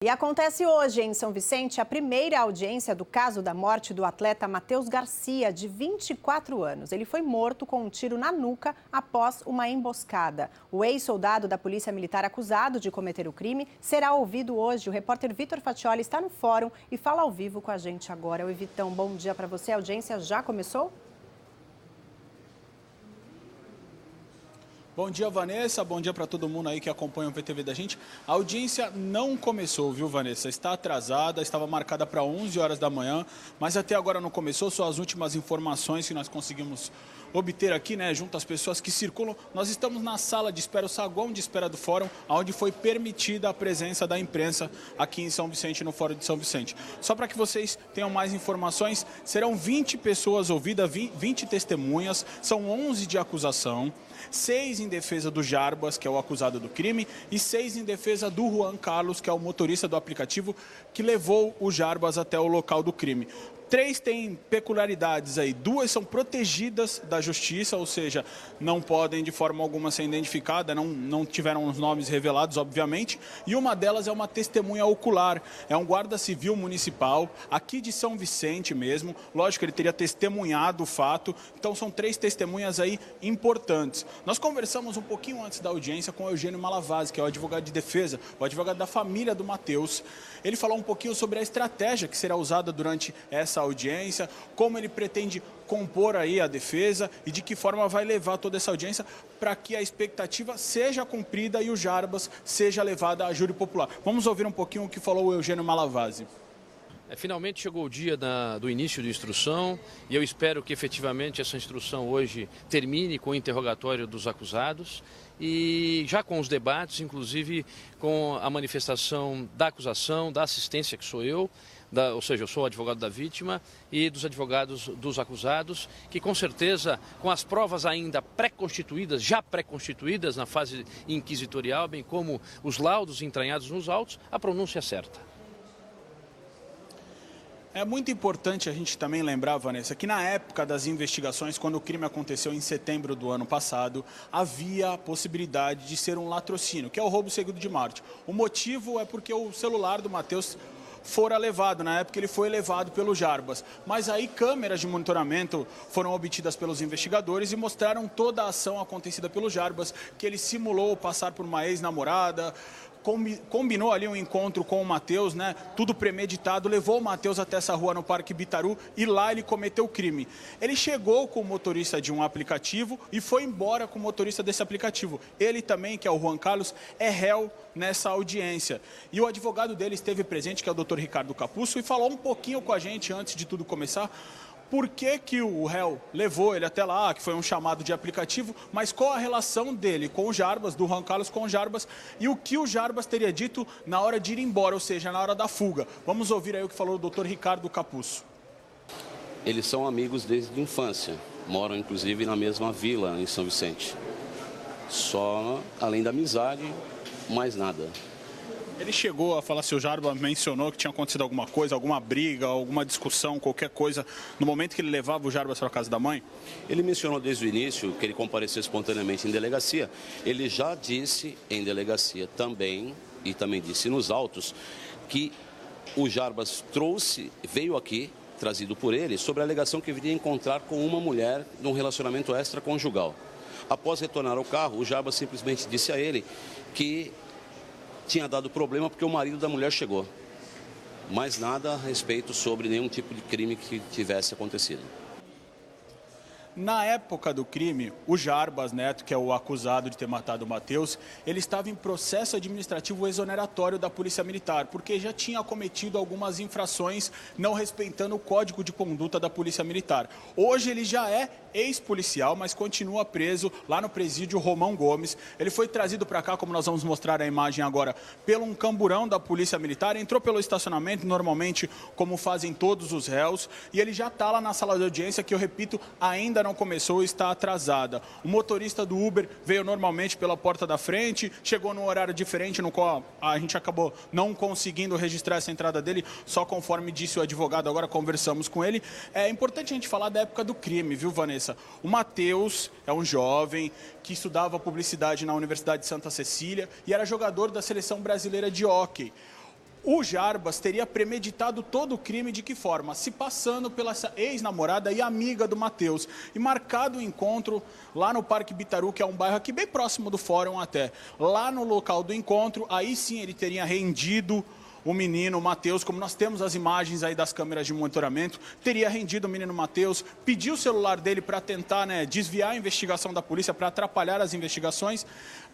E acontece hoje em São Vicente a primeira audiência do caso da morte do atleta Matheus Garcia, de 24 anos. Ele foi morto com um tiro na nuca após uma emboscada. O ex-soldado da Polícia Militar acusado de cometer o crime será ouvido hoje. O repórter Vitor Fatioli está no fórum e fala ao vivo com a gente agora. Oi, Vitão, bom dia para você. A audiência já começou? Bom dia, Vanessa. Bom dia para todo mundo aí que acompanha o VTV da gente. A audiência não começou, viu, Vanessa? Está atrasada, estava marcada para 11 horas da manhã, mas até agora não começou. São as últimas informações que nós conseguimos obter aqui, né, junto às pessoas que circulam. Nós estamos na sala de espera, o saguão de espera do fórum, onde foi permitida a presença da imprensa aqui em São Vicente, no Fórum de São Vicente. Só para que vocês tenham mais informações, serão 20 pessoas ouvidas, 20 testemunhas, são 11 de acusação, 6 em defesa do Jarbas, que é o acusado do crime, e 6 em defesa do Juan Carlos, que é o motorista do aplicativo que levou o Jarbas até o local do crime. 3 têm peculiaridades aí, 2 são protegidas da justiça, ou seja, não podem de forma alguma ser identificadas, não tiveram os nomes revelados, obviamente, e uma delas é uma testemunha ocular, é um guarda civil municipal, aqui de São Vicente mesmo, lógico que ele teria testemunhado o fato, então são 3 testemunhas aí importantes. Nós conversamos um pouquinho antes da audiência com o Eugênio Malavasi, que é o advogado de defesa, o advogado da família do Matheus. Ele falou um pouquinho sobre a estratégia que será usada durante essa audiência, como ele pretende compor aí a defesa e de que forma vai levar toda essa audiência para que a expectativa seja cumprida e o Jarbas seja levado a júri popular. Vamos ouvir um pouquinho o que falou o Eugênio Malavasi. Finalmente chegou o dia do início de instrução e eu espero que efetivamente essa instrução hoje termine com o interrogatório dos acusados e já com os debates, inclusive com a manifestação da acusação, da assistência, que sou eu, ou seja, eu sou o advogado da vítima, e dos advogados dos acusados, que com certeza, com as provas ainda pré-constituídas, já pré-constituídas na fase inquisitorial, bem como os laudos entranhados nos autos, a pronúncia é certa. É muito importante a gente também lembrar, Vanessa, que na época das investigações, quando o crime aconteceu em setembro do ano passado, havia a possibilidade de ser um latrocínio, que é o roubo seguido de morte. O motivo é porque o celular do Matheus fora levado, na época ele foi levado pelo Jarbas, mas aí câmeras de monitoramento foram obtidas pelos investigadores e mostraram toda a ação acontecida pelo Jarbas, que ele simulou passar por uma ex-namorada, combinou ali um encontro com o Matheus, né? Tudo premeditado, levou o Matheus até essa rua no Parque Bitaru e lá ele cometeu o crime. Ele chegou com o motorista de um aplicativo e foi embora com o motorista desse aplicativo. Ele também, que é o Juan Carlos, é réu nessa audiência. E o advogado dele esteve presente, que é o Dr. Ricardo Capuzzo, e falou um pouquinho com a gente antes de tudo começar. Por que o réu levou ele até lá, que foi um chamado de aplicativo, mas qual a relação dele com o Jarbas, do Juan Carlos com o Jarbas, e o que o Jarbas teria dito na hora de ir embora, ou seja, na hora da fuga. Vamos ouvir aí o que falou o Dr. Ricardo Capuzzo. Eles são amigos desde a infância, moram inclusive na mesma vila em São Vicente. Só, além da amizade, mais nada. Ele chegou a falar se o Jarbas mencionou que tinha acontecido alguma coisa, alguma briga, alguma discussão, qualquer coisa, no momento que ele levava o Jarbas para a casa da mãe? Ele mencionou desde o início que ele compareceu espontaneamente em delegacia. Ele já disse em delegacia também, e também disse nos autos, que o Jarbas veio aqui, trazido por ele, sobre a alegação que viria encontrar com uma mulher num relacionamento extraconjugal. Após retornar ao carro, o Jarbas simplesmente disse a ele que tinha dado problema porque o marido da mulher chegou. Mais nada a respeito sobre nenhum tipo de crime que tivesse acontecido. Na época do crime, o Jarbas Neto, que é o acusado de ter matado o Matheus, ele estava em processo administrativo exoneratório da Polícia Militar, porque já tinha cometido algumas infrações não respeitando o Código de Conduta da Polícia Militar. Hoje ele já é ex-policial, mas continua preso lá no presídio Romão Gomes. Ele foi trazido para cá, como nós vamos mostrar a imagem agora, pelo um camburão da Polícia Militar, entrou pelo estacionamento, normalmente como fazem todos os réus, e ele já está lá na sala de audiência, que eu repito, ainda não começou, está atrasada. O motorista do Uber veio normalmente pela porta da frente, chegou num horário diferente, no qual a gente acabou não conseguindo registrar essa entrada dele, só conforme disse o advogado, agora conversamos com ele. É importante a gente falar da época do crime, viu, Vanessa? O Matheus é um jovem que estudava publicidade na Universidade de Santa Cecília e era jogador da Seleção Brasileira de Hóquei. O Jarbas teria premeditado todo o crime de que forma? Se passando pela ex-namorada e amiga do Matheus. E marcado o encontro lá no Parque Bitaru, que é um bairro aqui bem próximo do fórum até. Lá no local do encontro, aí sim ele teria rendido o menino Matheus, como nós temos as imagens aí das câmeras de monitoramento, teria rendido o menino Matheus, pediu o celular dele para tentar, desviar a investigação da polícia, para atrapalhar as investigações,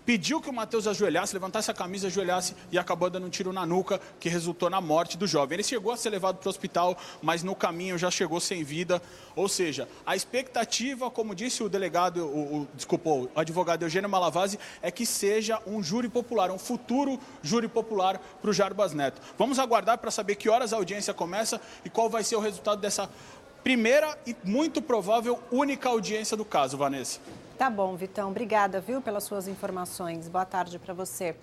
pediu que o Matheus ajoelhasse, levantasse a camisa, ajoelhasse e acabou dando um tiro na nuca, que resultou na morte do jovem. Ele chegou a ser levado para o hospital, mas no caminho já chegou sem vida. Ou seja, a expectativa, como disse o delegado, o advogado Eugênio Malavasi, é que seja um júri popular, um futuro júri popular para o Jarbas Neto. Vamos aguardar para saber que horas a audiência começa e qual vai ser o resultado dessa primeira e muito provável única audiência do caso, Vanessa. Tá bom, Vitão. Obrigada, viu, pelas suas informações. Boa tarde para você.